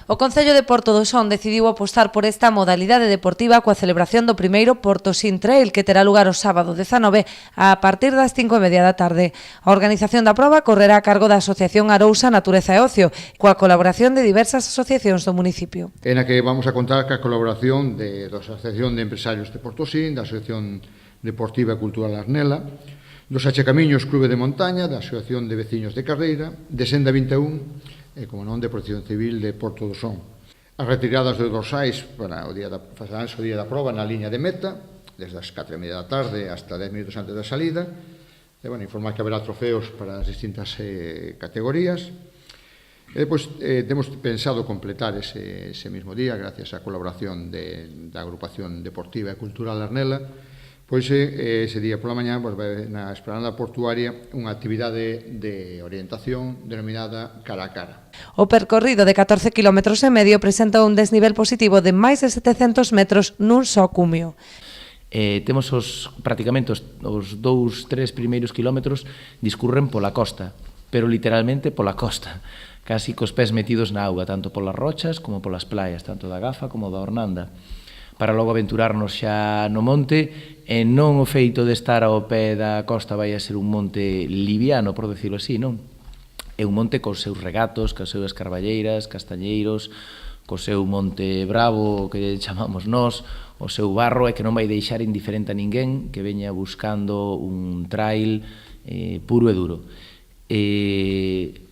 O Concello de Porto do Son decidiu apostar por esta modalidade deportiva coa celebración do primeiro Portosín Trail que terá lugar o sábado 19 a partir das 5:30 da tarde. A organización da proba correrá a cargo da Asociación Arousa Natureza e Ocio, coa colaboración de diversas asociacións do municipio. En a que vamos a contar ca colaboración da Asociación de Empresarios de Portosín, da Asociación Deportiva e Cultural Arnela, dos Achecamiños Clube de Montaña, da Asociación de Veciños de Carreira, de Senda 21 e, como non, de Protección Civil de Porto do Son. As retiradas de dorsais para o día da proba na liña de meta, desde as 4:30 da tarde hasta 10 minutos antes da salida. E, bueno, informar que haberá trofeos para as distintas categorías. E, depois, temos pensado completar ese mismo día, gracias á colaboración da Agrupación Deportiva e Cultural Arnela, pois ese día pola mañá na Esplanada Portuaria unha actividade de orientación denominada cara a cara. O percorrido de 14 km e medio presenta un desnivel positivo de máis de 700 metros nun só cumio. Temos prácticamente os 2-3 primeiros kilómetros discurren pola costa, pero literalmente pola costa, casi cos pés metidos na auga, tanto polas rochas como polas playas, tanto da Gafa como da Ornanda, para logo aventurarnos xa no monte, e non o feito de estar ao pé da costa vai a ser un monte liviano, por decirlo así, non? É un monte cos seus regatos, cos seus carballeiras, castañeiros, co seu monte bravo, que chamamos nós, o seu barro, e que non vai deixar indiferente a ninguén que veña buscando un trail puro e duro.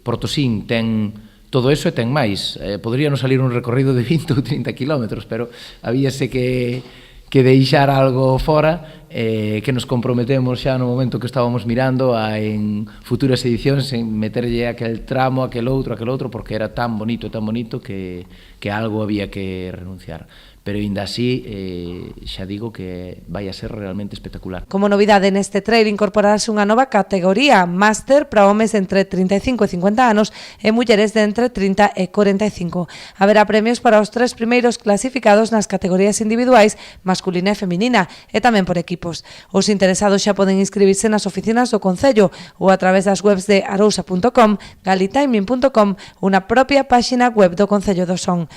Portosín ten todo eso e ten máis. Poderíanos salir un recorrido de 20 ou 30 kilómetros, pero habíase que deixar algo fora, que nos comprometemos xa no momento que estábamos mirando en futuras edicións en meterlle aquel tramo, aquel outro, porque era tan bonito que algo había que renunciar. Pero ainda así, xa digo que vai a ser realmente espectacular. Como novidade neste trail incorporarase unha nova categoría, máster para homes de entre 35 e 50 anos e mulleres de entre 30 e 45. Haberá premios para os 3 primeiros clasificados nas categorías individuais, masculina e feminina, e tamén por equipos. Os interesados xa poden inscribirse nas oficinas do Concello ou a través das webs de arousa.com, galitiming.com ou na propia páxina web do Concello do Son.